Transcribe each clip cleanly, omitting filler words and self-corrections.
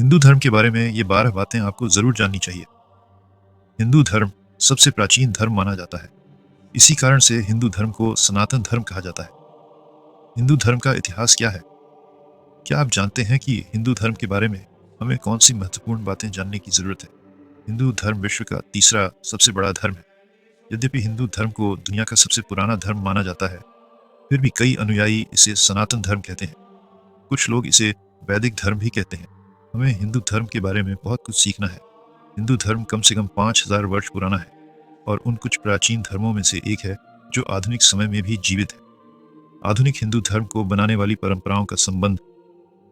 हिंदू धर्म के बारे में ये 12 बातें आपको जरूर जाननी चाहिए। हिंदू धर्म सबसे प्राचीन धर्म माना जाता है। इसी कारण से हिंदू धर्म को सनातन धर्म कहा जाता है। हिंदू धर्म का इतिहास क्या है? क्या आप जानते हैं कि हिंदू धर्म के बारे में हमें कौन सी महत्वपूर्ण बातें जानने की जरूरत है? हिंदू धर्म विश्व का तीसरा सबसे बड़ा धर्म है। यद्यपि हिंदू धर्म को दुनिया का सबसे पुराना धर्म माना जाता है, फिर भी कई अनुयायी इसे सनातन धर्म कहते हैं। कुछ लोग इसे वैदिक धर्म भी कहते हैं। हमें हिंदू धर्म के बारे में बहुत कुछ सीखना है। हिंदू धर्म कम से कम 5000 वर्ष पुराना है और उन कुछ प्राचीन धर्मों में से एक है जो आधुनिक समय में भी जीवित है। आधुनिक हिंदू धर्म को बनाने वाली परंपराओं का संबंध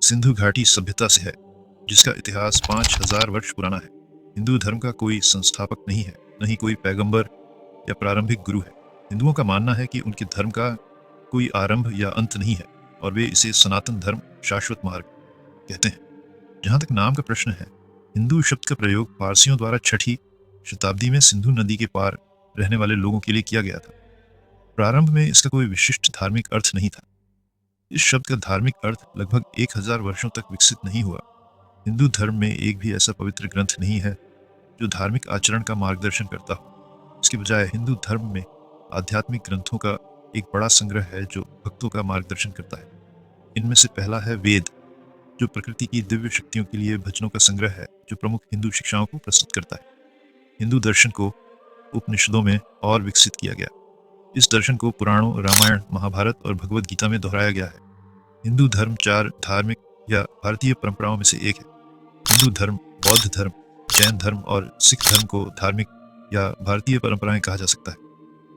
सिंधु घाटी सभ्यता से है, जिसका इतिहास 5000 वर्ष पुराना है। हिंदू धर्म का कोई संस्थापक नहीं है, न ही कोई पैगंबर या प्रारंभिक गुरु है। हिंदुओं का मानना है कि उनके धर्म का कोई आरंभ या अंत नहीं है और वे इसे सनातन धर्म, शाश्वत मार्ग कहते हैं। जहाँ तक नाम का प्रश्न है, हिंदू शब्द का प्रयोग पारसियों द्वारा 6वीं शताब्दी में सिंधु नदी के पार रहने वाले लोगों के लिए किया गया था। प्रारंभ में इसका कोई विशिष्ट धार्मिक अर्थ नहीं था। इस शब्द का धार्मिक अर्थ लगभग 1000 वर्षों तक विकसित नहीं हुआ। हिंदू धर्म में एक भी ऐसा पवित्र ग्रंथ नहीं है जो धार्मिक आचरण का मार्गदर्शन करता हो। इसके बजाय हिंदू धर्म में आध्यात्मिक ग्रंथों का एक बड़ा संग्रह है जो भक्तों का मार्गदर्शन करता है। इनमें से पहला है वेद, जो प्रकृति की दिव्य शक्तियों के लिए भजनों का संग्रह है जो प्रमुख हिंदू शिक्षाओं को प्रस्तुत करता है। हिंदू दर्शन को उपनिषदों में और विकसित किया गया। इस दर्शन को पुराणों, रामायण, महाभारत और भगवद गीता में दोहराया गया है। हिंदू धर्म 4 धार्मिक या भारतीय परंपराओं में से एक है। हिंदू धर्म, बौद्ध धर्म, जैन धर्म और सिख धर्म को धार्मिक या भारतीय परंपराएं कहा जा सकता है।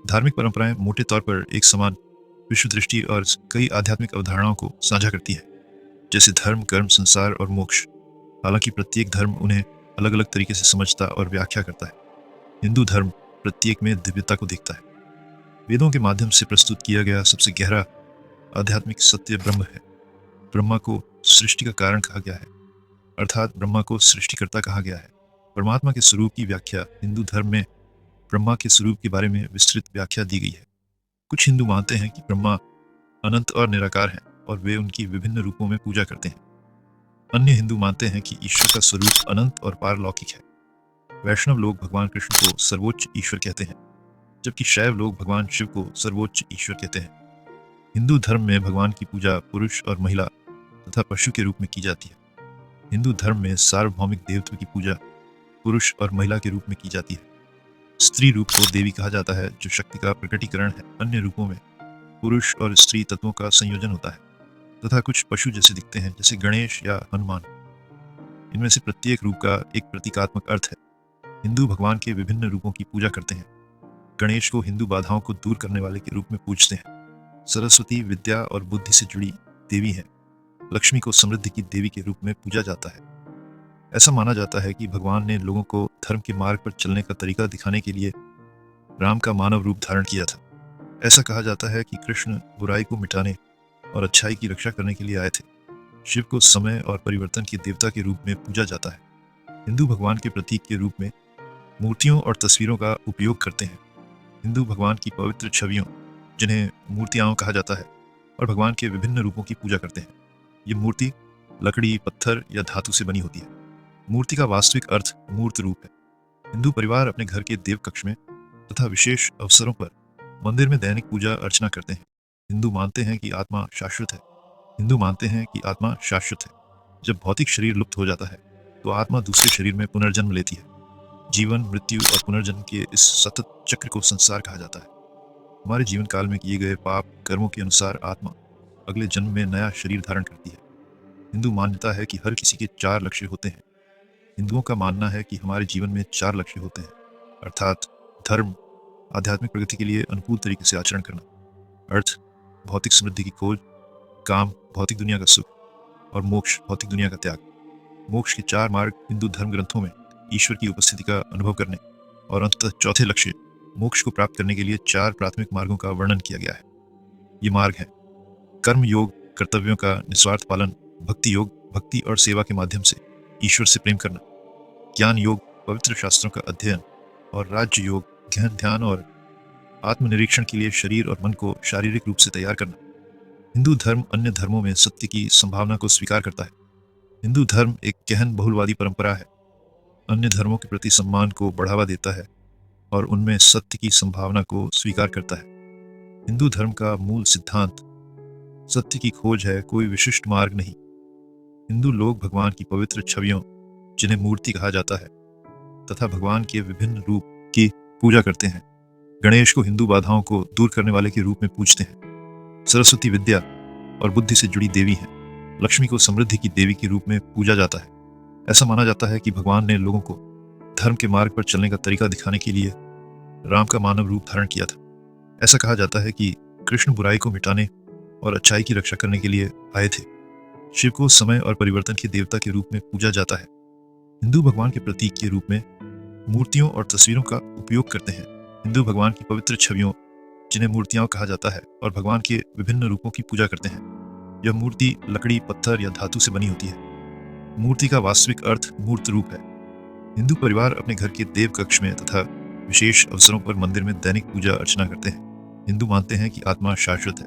धार्मिक परंपराएं मोटे तौर पर एक समान विश्व दृष्टि और कई आध्यात्मिक अवधारणाओं को साझा करती है, जैसे धर्म, कर्म, संसार और मोक्ष। हालांकि प्रत्येक धर्म उन्हें अलग अलग तरीके से समझता और व्याख्या करता है। हिंदू धर्म प्रत्येक में दिव्यता को देखता है। वेदों के माध्यम से प्रस्तुत किया गया सबसे गहरा आध्यात्मिक सत्य ब्रह्म है। ब्रह्मा को सृष्टि का कारण कहा गया है, अर्थात ब्रह्मा को सृष्टिकर्ता कहा गया है। परमात्मा के स्वरूप की व्याख्या हिंदू धर्म में ब्रह्मा के स्वरूप के बारे में विस्तृत व्याख्या दी गई है। कुछ हिंदू मानते हैं कि ब्रह्मा अनंत और निराकार हैं और वे उनकी विभिन्न रूपों में पूजा करते हैं। अन्य हिंदू मानते हैं कि ईश्वर का स्वरूप अनंत और पारलौकिक है। वैष्णव लोग भगवान कृष्ण को सर्वोच्च ईश्वर कहते हैं, जबकि शैव लोग भगवान शिव को सर्वोच्च ईश्वर कहते हैं। हिंदू धर्म में भगवान की पूजा पुरुष और महिला तथा पशु के रूप में की जाती है। हिंदू धर्म में सार्वभौमिक देवत्व की पूजा पुरुष और महिला के रूप में की जाती है। स्त्री रूप को देवी कहा जाता है, जो शक्ति का प्रकटीकरण है। अन्य रूपों में पुरुष और स्त्री तत्वों का संयोजन होता है तथा कुछ पशु जैसे दिखते हैं, जैसे गणेश या हनुमान। इनमें से प्रत्येक रूप का एक प्रतीकात्मक अर्थ है। हिंदू भगवान के विभिन्न रूपों की पूजा करते हैं। गणेश को हिंदू बाधाओं को दूर करने वाले के रूप में पूजते हैं। सरस्वती विद्या और बुद्धि से जुड़ी देवी है। लक्ष्मी को समृद्धि की देवी के रूप में पूजा जाता है। ऐसा माना जाता है कि भगवान ने लोगों को धर्म के मार्ग पर चलने का तरीका दिखाने के लिए राम का मानव रूप धारण किया था। ऐसा कहा जाता है कि कृष्ण बुराई को मिटाने और अच्छाई की रक्षा करने के लिए आए थे। शिव को समय और परिवर्तन के देवता के रूप में पूजा जाता है। हिंदू भगवान के प्रतीक के रूप में मूर्तियों और तस्वीरों का उपयोग करते हैं। हिंदू भगवान की पवित्र छवियों, जिन्हें मूर्तियां कहा जाता है, और भगवान के विभिन्न रूपों की पूजा करते हैं। ये मूर्ति लकड़ी, पत्थर या धातु से बनी होती है। मूर्ति का वास्तविक अर्थ मूर्त रूप है। हिंदू परिवार अपने घर के देव कक्ष में तथा विशेष अवसरों पर मंदिर में दैनिक पूजा अर्चना करते हैं। हिंदू मानते हैं कि आत्मा शाश्वत है। हिंदू मानते हैं कि आत्मा शाश्वत है। जब भौतिक शरीर लुप्त हो जाता है तो आत्मा दूसरे शरीर में पुनर्जन्म लेती है। जीवन, मृत्यु और पुनर्जन्म के इस सतत चक्र को संसार कहा जाता है। हमारे जीवन काल में किए गए पाप कर्मों के अनुसार आत्मा अगले जन्म में नया शरीर धारण करती है। हिंदू मान्यता है कि हर किसी के 4 लक्ष्य होते हैं। हिंदुओं का मानना है कि हमारे जीवन में 4 लक्ष्य होते हैं, अर्थात धर्म, आध्यात्मिक प्रगति के लिए अनुकूल तरीके से आचरण करना; अर्थ, भौतिक समृद्धि की खोज; काम, भौतिक दुनिया का सुख; और मोक्ष, भौतिक दुनिया का त्याग। मोक्ष के 4 मार्ग हिंदू धर्म ग्रंथों में ईश्वर की उपस्थिति का अनुभव करने और अंततः चौथे लक्ष्य मोक्ष को प्राप्त करने के लिए 4 प्राथमिक मार्गों का वर्णन किया गया है। ये मार्ग हैं: कर्म योग, कर्तव्यों का निस्वार्थ पालन; भक्ति योग, भक्ति और सेवा के माध्यम से ईश्वर से प्रेम करना; ज्ञान योग, पवित्र शास्त्रों का अध्ययन; और राज्य योग, गहन ध्यान और आत्मनिरीक्षण के लिए शरीर और मन को शारीरिक रूप से तैयार करना। हिंदू धर्म अन्य धर्मों में सत्य की संभावना को स्वीकार करता है। हिंदू धर्म एक गहन बहुलवादी परंपरा है। अन्य धर्मों के प्रति सम्मान को बढ़ावा देता है और उनमें सत्य की संभावना को स्वीकार करता है। हिंदू धर्म का मूल सिद्धांत सत्य की खोज है, कोई विशिष्ट मार्ग नहीं। हिंदू लोग भगवान की पवित्र छवियों, जिन्हें मूर्ति कहा जाता है, तथा भगवान के विभिन्न रूप की पूजा करते हैं। गणेश को हिंदू बाधाओं को दूर करने वाले के रूप में पूजते हैं। सरस्वती विद्या और बुद्धि से जुड़ी देवी हैं। लक्ष्मी को समृद्धि की देवी के रूप में पूजा जाता है। ऐसा माना जाता है कि भगवान ने लोगों को धर्म के मार्ग पर चलने का तरीका दिखाने के लिए राम का मानव रूप धारण किया था। ऐसा कहा जाता है कि कृष्ण बुराई को मिटाने और अच्छाई की रक्षा करने के लिए आए थे। शिव को समय और परिवर्तन के देवता के रूप में पूजा जाता है। हिंदू भगवान के प्रतीक के रूप में मूर्तियों और तस्वीरों का उपयोग करते हैं। हिंदू भगवान की पवित्र छवियों, जिन्हें मूर्तियां कहा जाता है, और भगवान के विभिन्न रूपों की पूजा करते हैं। यह मूर्ति लकड़ी, पत्थर या धातु से बनी होती है। मूर्ति का वास्तविक अर्थ मूर्त रूप है। हिंदू परिवार अपने घर के देव कक्ष में तथा विशेष अवसरों पर मंदिर में दैनिक पूजा अर्चना करते हैं। हिंदू मानते हैं कि आत्मा शाश्वत है।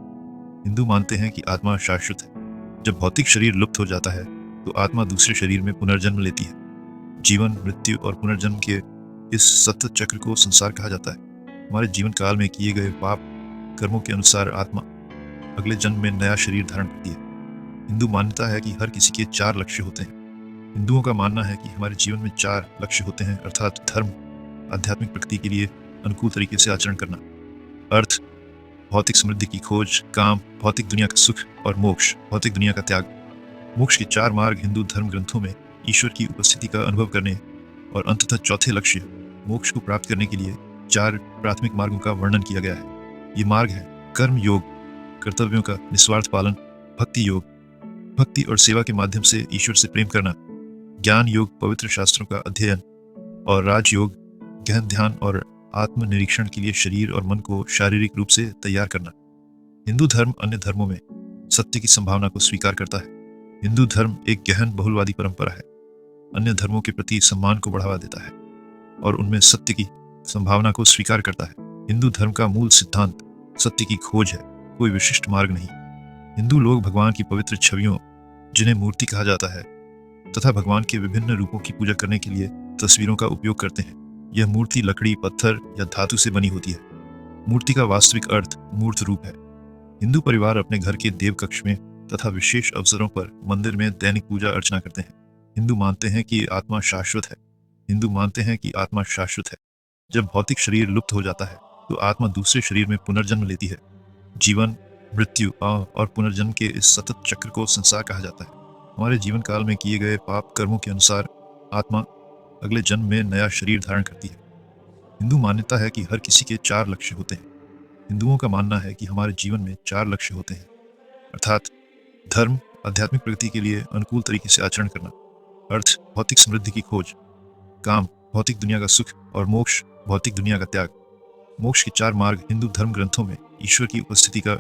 हिंदू मानते हैं कि आत्मा शाश्वत है। जब भौतिक शरीर लुप्त हो जाता है तो आत्मा दूसरे शरीर में पुनर्जन्म लेती है। जीवन, मृत्यु और पुनर्जन्म के इस सतत चक्र को संसार कहा जाता है। हमारे जीवन काल में किए गए पाप कर्मों के अनुसार आत्मा अगले जन्म में नया शरीर धारण करती है। हिंदू मान्यता है कि हर किसी के 4 लक्ष्य होते हैं। हिंदुओं का मानना है कि हमारे जीवन में 4 लक्ष्य होते हैं, अर्थात धर्म, आध्यात्मिक प्रगति के लिए अनुकूल तरीके से आचरण करना; अर्थ, भौतिक समृद्धि की खोज; काम, भौतिक दुनिया का सुख; और मोक्ष, भौतिक दुनिया का त्याग। मोक्ष के 4 मार्ग हिंदू धर्म ग्रंथों में ईश्वर की उपस्थिति का अनुभव करने और अंततः चौथे लक्ष्य, मोक्ष को प्राप्त करने के लिए 4 प्राथमिक मार्गों का वर्णन किया गया है। ये मार्ग है कर्म योग, कर्तव्यों का निस्वार्थ पालन; भक्ति योग, भक्ति और सेवा के माध्यम से ईश्वर से प्रेम करना; ज्ञान योग, पवित्र शास्त्रों का अध्ययन; और राजयोग, गहन ध्यान और आत्मनिरीक्षण के लिए शरीर और मन को शारीरिक रूप से तैयार करना। हिंदू धर्म अन्य धर्मों में सत्य की संभावना को स्वीकार करता है। हिंदू धर्म एक गहन बहुलवादी परंपरा है। अन्य धर्मों के प्रति सम्मान को बढ़ावा देता है और उनमें सत्य की संभावना को स्वीकार करता है। हिंदू धर्म का मूल सिद्धांत सत्य की खोज है, कोई विशिष्ट मार्ग नहीं। हिंदू लोग भगवान की पवित्र छवियों, जिन्हें मूर्ति कहा जाता है, तथा भगवान के विभिन्न रूपों की पूजा करने के लिए तस्वीरों का उपयोग करते हैं। यह मूर्ति लकड़ी, पत्थर या धातु से बनी होती है। मूर्ति का वास्तविक अर्थ मूर्त रूप है। हिंदू परिवार अपने घर के देव कक्ष में तथा विशेष अवसरों पर मंदिर में दैनिक पूजा अर्चना करते हैं। हिंदू मानते हैं कि आत्मा शाश्वत है। हिंदू मानते हैं कि आत्मा शाश्वत है। जब भौतिक शरीर लुप्त हो जाता है तो आत्मा दूसरे शरीर में पुनर्जन्म लेती है। जीवन, मृत्यु और पुनर्जन्म के इस सतत चक्र को संसार कहा जाता है। हमारे जीवन काल में किए गए पाप कर्मों के अनुसार आत्मा अगले जन्म में नया शरीर धारण करती है। हिंदू मान्यता है कि हर किसी के 4 लक्ष्य होते हैं। हिंदुओं का मानना है कि हमारे जीवन में 4 लक्ष्य होते हैं, अर्थात धर्म, आध्यात्मिक प्रगति के लिए अनुकूल तरीके से आचरण करना; अर्थ, भौतिक समृद्धि की खोज; काम, भौतिक दुनिया का सुख; और मोक्ष, भौतिक दुनिया का त्याग। मोक्ष के 4 मार्ग हिंदू धर्म ग्रंथों में ईश्वर की उपस्थिति का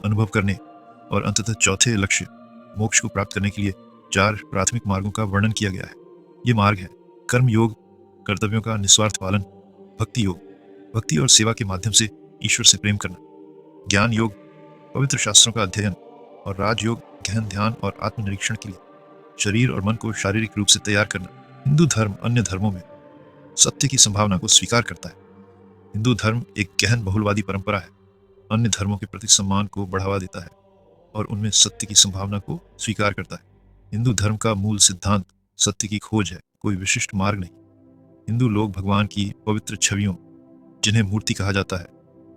अनुभव करने और अंततः चौथे लक्ष्य, मोक्ष को प्राप्त करने के लिए 4 प्राथमिक मार्गों का वर्णन किया गया है। ये मार्ग है कर्म योग, कर्तव्यों का निस्वार्थ पालन; भक्ति योग, भक्ति और सेवा के माध्यम से ईश्वर से प्रेम करना; ज्ञान योग, पवित्र शास्त्रों का अध्ययन; और राजयोग, गहन ध्यान और आत्मनिरीक्षण के लिए शरीर और मन को शारीरिक रूप से तैयार करना। हिंदू धर्म अन्य धर्मों में सत्य की संभावना को स्वीकार करता है। हिंदू धर्म एक गहन बहुलवादी परंपरा है। अन्य धर्मों के प्रति सम्मान को बढ़ावा देता है और उनमें सत्य की संभावना को स्वीकार करता है। हिंदू धर्म का मूल सिद्धांत सत्य की खोज है, कोई विशिष्ट मार्ग नहीं। हिंदू लोग भगवान की पवित्र छवियों, जिन्हें मूर्ति कहा जाता है,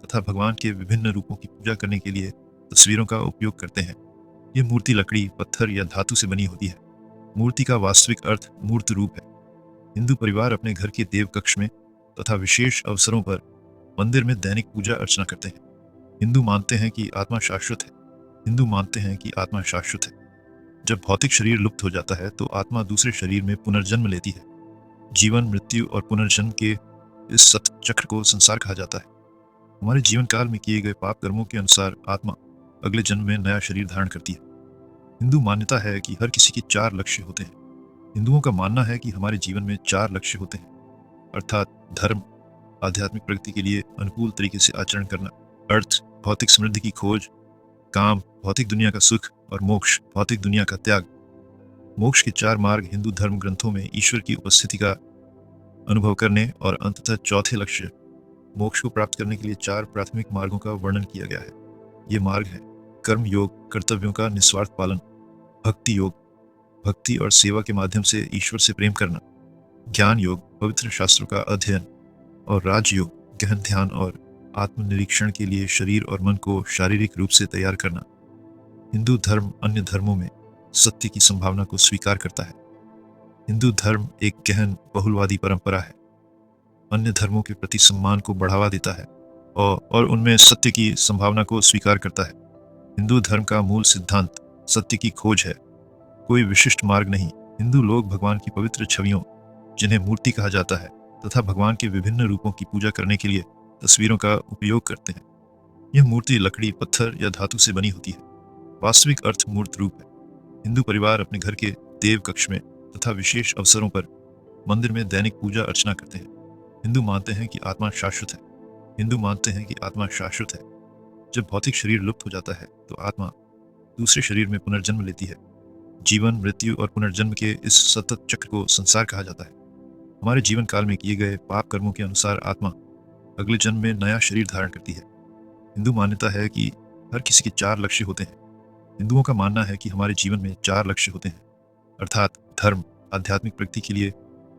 तथा भगवान के विभिन्न रूपों की पूजा करने के लिए तस्वीरों का उपयोग करते हैं। ये मूर्ति लकड़ी, पत्थर या धातु से बनी होती है। मूर्ति का वास्तविक अर्थ मूर्त रूप है। हिंदू परिवार अपने घर के देव कक्ष में तथा विशेष अवसरों पर मंदिर में दैनिक पूजा अर्चना करते हैं। हिंदू मानते हैं कि आत्मा शाश्वत है। हिंदू मानते हैं कि आत्मा शाश्वत है। जब भौतिक शरीर लुप्त हो जाता है तो आत्मा दूसरे शरीर में पुनर्जन्म लेती है। जीवन, मृत्यु और पुनर्जन्म के इस सतत चक्र को संसार कहा जाता है। हमारे जीवन काल में किए गए पाप कर्मों के अनुसार आत्मा अगले जन्म में नया शरीर धारण करती है। हिंदू मान्यता है कि हर किसी के 4 लक्ष्य होते हैं। हिंदुओं का मानना है कि हमारे जीवन में 4 लक्ष्य होते हैं, अर्थात धर्म, आध्यात्मिक प्रगति के लिए अनुकूल तरीके से आचरण करना; अर्थ, भौतिक समृद्धि की खोज; काम, भौतिक दुनिया का सुख; और मोक्ष, भौतिक दुनिया का त्याग। मोक्ष के चार मार्ग हिंदू धर्म ग्रंथों में ईश्वर की उपस्थिति का अनुभव करने और अंततः चौथे लक्ष्य मोक्ष को प्राप्त करने के लिए चार प्राथमिक मार्गों का वर्णन किया गया है। ये मार्ग है कर्म योग, कर्तव्यों का निस्वार्थ पालन, भक्ति योग, भक्ति और सेवा के माध्यम से ईश्वर से प्रेम करना, ज्ञान योग, पवित्र शास्त्रों का अध्ययन, और राज योग, गहन ध्यान और आत्मनिरीक्षण के लिए शरीर और मन को शारीरिक रूप से तैयार करना। हिंदू धर्म अन्य धर्मों में सत्य की संभावना को स्वीकार करता है। हिंदू धर्म एक गहन बहुलवादी परंपरा है, अन्य धर्मों के प्रति सम्मान को बढ़ावा देता है और उनमें सत्य की संभावना को स्वीकार करता है। हिंदू धर्म का मूल सिद्धांत सत्य की खोज है, कोई विशिष्ट मार्ग नहीं। हिंदू लोग भगवान की पवित्र छवियों, जिन्हें मूर्ति कहा जाता है, तथा भगवान के विभिन्न रूपों की पूजा करने के लिए तस्वीरों का उपयोग करते हैं। यह मूर्ति लकड़ी, पत्थर या धातु से बनी होती है। वास्तविक अर्थ मूर्त रूप है। हिंदू परिवार अपने घर के देव कक्ष में तथा विशेष अवसरों पर मंदिर में दैनिक पूजा अर्चना करते हैं। हिंदू मानते हैं कि आत्मा शाश्वत है। हिंदू मानते हैं कि आत्मा शाश्वत है। जब भौतिक शरीर लुप्त हो जाता है तो आत्मा दूसरे शरीर में पुनर्जन्म लेती है। जीवन, मृत्यु और पुनर्जन्म के इस सतत चक्र को संसार कहा जाता है। हमारे जीवन काल में किए गए पाप कर्मों के अनुसार आत्मा अगले जन्म में नया शरीर धारण करती है। हिंदू मान्यता है कि हर किसी के चार लक्ष्य होते हैं। हिंदुओं का मानना है कि हमारे जीवन में चार लक्ष्य होते हैं, अर्थात धर्म, आध्यात्मिक प्रगति के लिए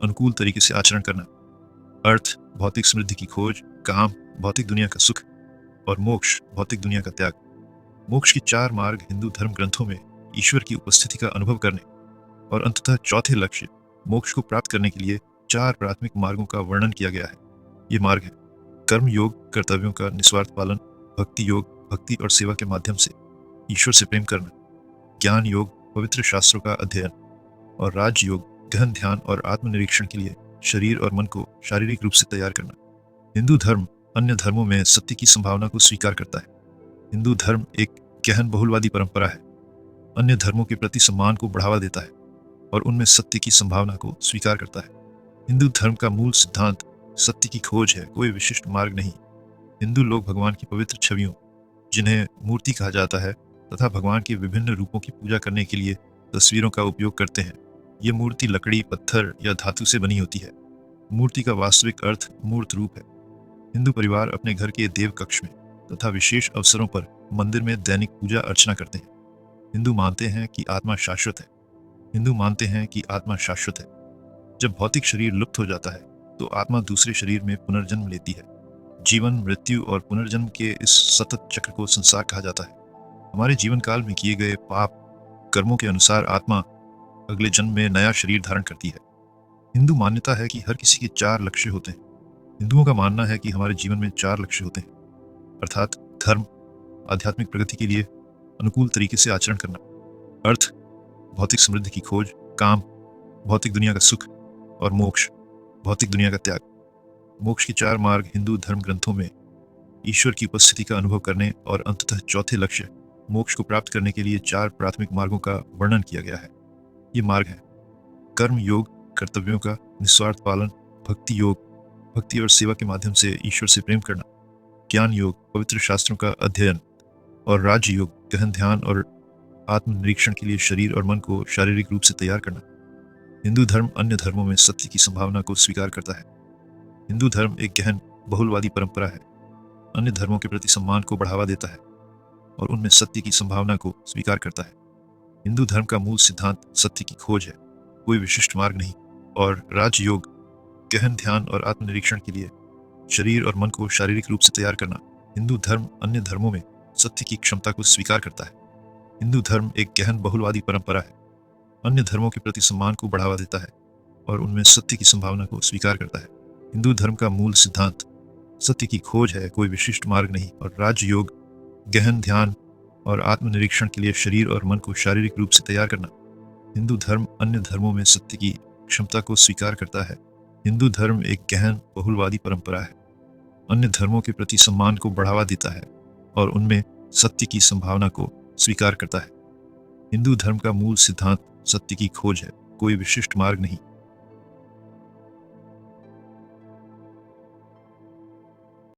अनुकूल तरीके से आचरण करना, अर्थ, भौतिक समृद्धि की खोज, काम, भौतिक दुनिया का सुख, और मोक्ष, भौतिक दुनिया का त्याग। मोक्ष के चार मार्ग हिंदू धर्म ग्रंथों में ईश्वर की उपस्थिति का अनुभव करने और अंततः चौथे लक्ष्य मोक्ष को प्राप्त करने के लिए चार प्राथमिक मार्गों का वर्णन किया गया है। ये मार्ग है कर्म योग, कर्तव्यों का निस्वार्थ पालन, भक्ति योग, भक्ति और सेवा के माध्यम से ईश्वर से प्रेम करना, ज्ञान योग, पवित्र शास्त्रों का अध्ययन, और राज योग, गहन ध्यान और आत्मनिरीक्षण के लिए शरीर और मन को शारीरिक रूप से तैयार करना। हिंदू धर्म अन्य धर्मों में सत्य की संभावना को स्वीकार करता है। हिंदू धर्म एक गहन बहुलवादी परंपरा है, अन्य धर्मों के प्रति सम्मान को बढ़ावा देता है और उनमें सत्य की संभावना को स्वीकार करता है। हिंदू धर्म का मूल सिद्धांत सत्य की खोज है, कोई विशिष्ट मार्ग नहीं। हिंदू लोग भगवान की पवित्र छवियों, जिन्हें मूर्ति कहा जाता है, तथा भगवान के विभिन्न रूपों की पूजा करने के लिए तस्वीरों का उपयोग करते हैं। ये मूर्ति लकड़ी, पत्थर या धातु से बनी होती है। मूर्ति का वास्तविक अर्थ मूर्त रूप है। हिंदू परिवार अपने घर के देव कक्ष में तथा विशेष अवसरों पर मंदिर में दैनिक पूजा अर्चना करते हैं। हिंदू मानते हैं कि आत्मा शाश्वत है। हिंदू मानते हैं कि आत्मा शाश्वत है। जब भौतिक शरीर लुप्त हो जाता है तो आत्मा दूसरे शरीर में पुनर्जन्म लेती है। जीवन, मृत्यु और पुनर्जन्म के इस सतत चक्र को संसार कहा जाता है। हमारे जीवन काल में किए गए पाप कर्मों के अनुसार आत्मा अगले जन्म में नया शरीर धारण करती है। हिंदू मान्यता है कि हर किसी के चार लक्ष्य होते हैं। हिंदुओं का मानना है कि हमारे जीवन में चार लक्ष्य होते हैं, अर्थात धर्म, आध्यात्मिक प्रगति के लिए अनुकूल तरीके से आचरण करना, अर्थ, भौतिक समृद्धि की खोज, काम, भौतिक दुनिया का सुख, और मोक्ष, भौतिक दुनिया का त्याग। मोक्ष के चार मार्ग हिंदू धर्म ग्रंथों में ईश्वर की उपस्थिति का अनुभव करने और अंततः चौथे लक्ष्य मोक्ष को प्राप्त करने के लिए चार प्राथमिक मार्गों का वर्णन किया गया है। ये मार्ग है कर्म योग, कर्तव्यों का निस्वार्थ पालन, भक्ति योग, भक्ति और सेवा के माध्यम से ईश्वर से प्रेम करना, ज्ञान योग, पवित्र शास्त्रों का अध्ययन, और राज योग, गहन ध्यान और आत्मनिरीक्षण के लिए शरीर और मन को शारीरिक रूप से तैयार करना। हिंदू धर्म अन्य धर्मों में सत्य की संभावना को स्वीकार करता है। हिंदू धर्म एक गहन बहुलवादी परंपरा है, अन्य धर्मों के प्रति सम्मान को बढ़ावा देता है और उनमें सत्य की संभावना को स्वीकार करता है। हिंदू धर्म का मूल सिद्धांत सत्य की खोज है, कोई विशिष्ट मार्ग नहीं, और राजयोग, गहन ध्यान और आत्मनिरीक्षण के लिए शरीर और मन को शारीरिक रूप से तैयार करना। हिंदू धर्म अन्य धर्मों में सत्य की क्षमता को स्वीकार करता है। हिंदू धर्म एक गहन बहुलवादी परंपरा है, अन्य धर्मों के प्रति सम्मान को बढ़ावा देता है और उनमें सत्य की संभावना को स्वीकार करता है। हिंदू धर्म का मूल सिद्धांत सत्य की खोज है, कोई विशिष्ट मार्ग नहीं, और राजयोग, गहन ध्यान और आत्मनिरीक्षण के लिए शरीर और मन को शारीरिक रूप से तैयार करना। हिंदू धर्म अन्य धर्मों में सत्य की क्षमता को स्वीकार करता है। हिंदू धर्म एक गहन बहुलवादी परंपरा है, अन्य धर्मों के प्रति सम्मान को बढ़ावा देता है और उनमें सत्य की संभावना को स्वीकार करता है। हिंदू धर्म का मूल सिद्धांत सत्य की खोज है, कोई विशिष्ट मार्ग नहीं,